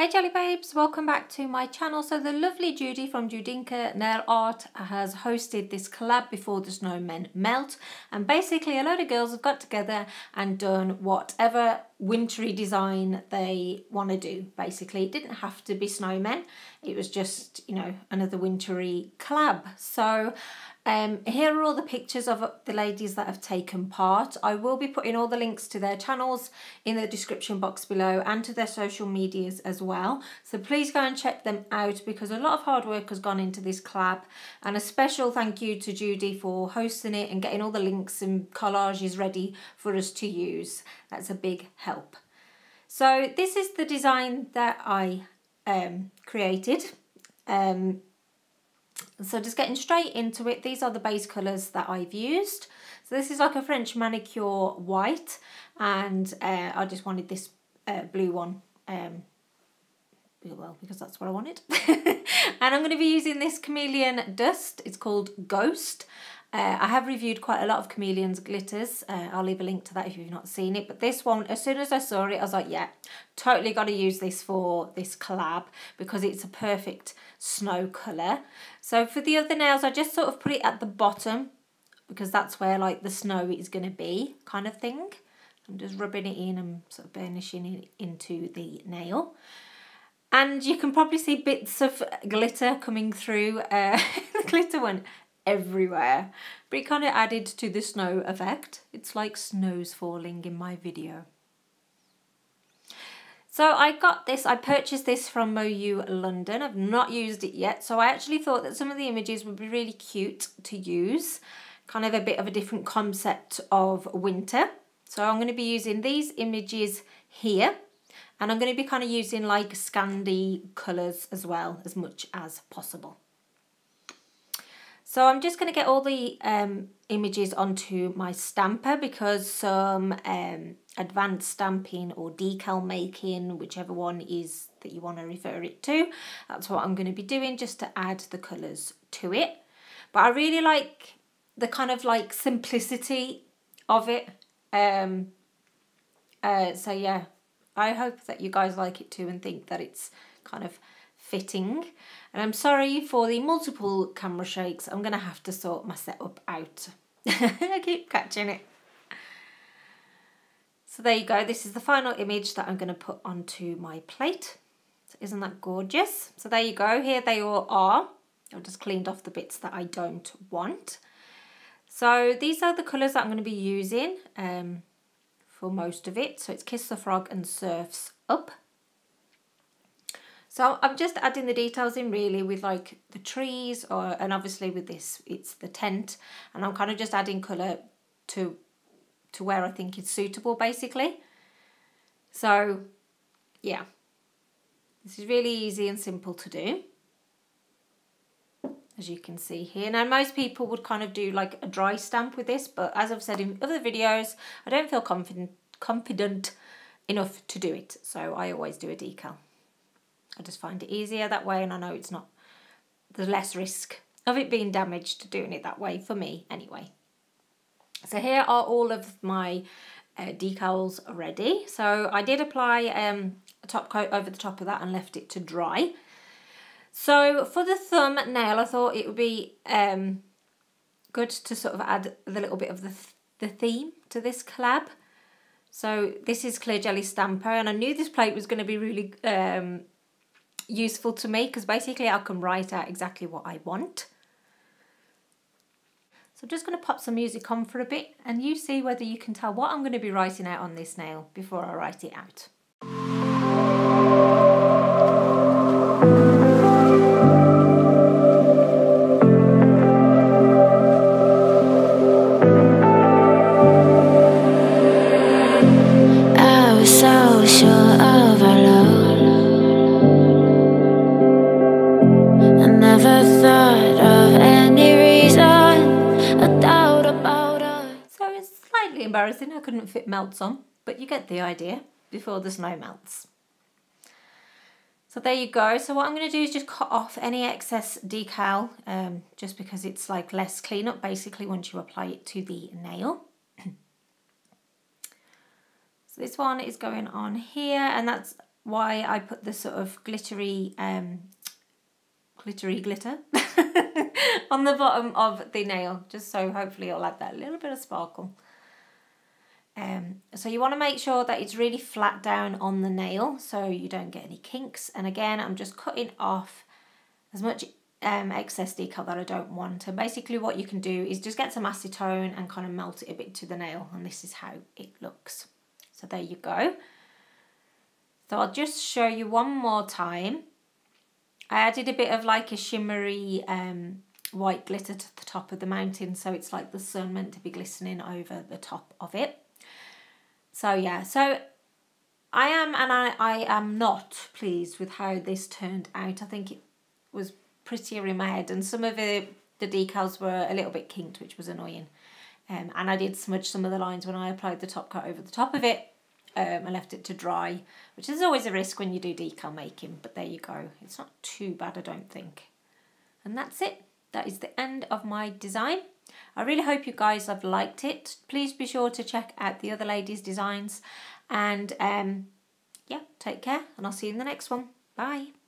Hey Jelly Babes, welcome back to my channel. So the lovely Judy from Judinka Nail Art has hosted this collab before the snowmen melt, and basically a load of girls have got together and done whatever wintry design they want to do. Basically it didn't have to be snowmen, it was just, you know, another wintry collab. So here are all the pictures of the ladies that have taken part. I will be putting all the links to their channels in the description box below and to their social medias as well. So please go and check them out because a lot of hard work has gone into this collab. And a special thank you to Judy for hosting it and getting all the links and collages ready for us to use. That's a big help. So this is the design that I created. So just getting straight into it, these are the base colours that I've used. So this is like a French manicure white, and I just wanted this blue one, well, because that's what I wanted. And I'm going to be using this Chameleon dust, it's called Ghost. I have reviewed quite a lot of Chameleon's glitters. I'll leave a link to that if you've not seen it. But this one, as soon as I saw it, I was like, yeah, totally got to use this for this collab because it's a perfect snow colour. So for the other nails, I just sort of put it at the bottom because that's where like the snow is going to be, kind of thing. I'm just rubbing it in and sort of burnishing it into the nail. And you can probably see bits of glitter coming through. The glitter one everywhere, but it kind of added to the snow effect. It's like snow's falling in my video. So I got this, I purchased this from Moyou London. I've not used it yet, so I actually thought that some of the images would be really cute to use, kind of a bit of a different concept of winter. So I'm going to be using these images here, and I'm going to be kind of using like Scandi colours as well, as much as possible. So I'm just going to get all the images onto my stamper because some advanced stamping or decal making, whichever one is that you want to refer it to, that's what I'm going to be doing just to add the colours to it. But I really like the kind of like simplicity of it. So yeah, I hope that you guys like it too and think that it's kind of fitting. And I'm sorry for the multiple camera shakes. I'm going to have to sort my setup out. I keep catching it. So there you go. This is the final image that I'm going to put onto my plate. So isn't that gorgeous? So there you go. Here they all are. I've just cleaned off the bits that I don't want. So these are the colours that I'm going to be using for most of it. So it's Kiss the Frog and Surf's Up. So I'm just adding the details in really with like the trees, and obviously with this it's the tent, and I'm kind of just adding colour to where I think it's suitable basically. So yeah, this is really easy and simple to do, as you can see here. Now most people would kind of do like a dry stamp with this, but as I've said in other videos, I don't feel confident enough to do it, so I always do a decal. I just find it easier that way, and I know it's not, there's less risk of it being damaged doing it that way for me anyway. So here are all of my decals ready. So I did apply a top coat over the top of that and left it to dry. So for the thumbnail, I thought it would be good to sort of add a little bit of the theme to this collab. So this is Clear Jelly Stamper, and I knew this plate was going to be really useful to me because basically I can write out exactly what I want. So I'm just going to pop some music on for a bit and you see whether you can tell what I'm going to be writing out on this nail before I write it out. I was so sure of our love. Never thought of any reason, a doubt about us. So it's slightly embarrassing I couldn't fit melts on, but you get the idea, before the snow melts. So there you go. So what I'm going to do is just cut off any excess decal, just because it's like less cleanup basically once you apply it to the nail. So this one is going on here, and that's why I put this sort of glittery glitter on the bottom of the nail, just so hopefully it'll add that little bit of sparkle. So you want to make sure that it's really flat down on the nail so you don't get any kinks. And again, I'm just cutting off as much excess decal that I don't want. And basically what you can do is just get some acetone and kind of melt it a bit to the nail, and this is how it looks. So there you go. So I'll just show you one more time. I added a bit of like a shimmery white glitter to the top of the mountain, so it's like the sun meant to be glistening over the top of it. So yeah, so I am and I am not pleased with how this turned out. I think it was prettier in my head, and some of the decals were a little bit kinked, which was annoying. And I did smudge some of the lines when I applied the top coat over the top of it. I left it to dry, which is always a risk when you do decal making, but there you go. It's not too bad, I don't think. And that's it. That is the end of my design. I really hope you guys have liked it. Please be sure to check out the other ladies' designs. And yeah, take care, and I'll see you in the next one. Bye.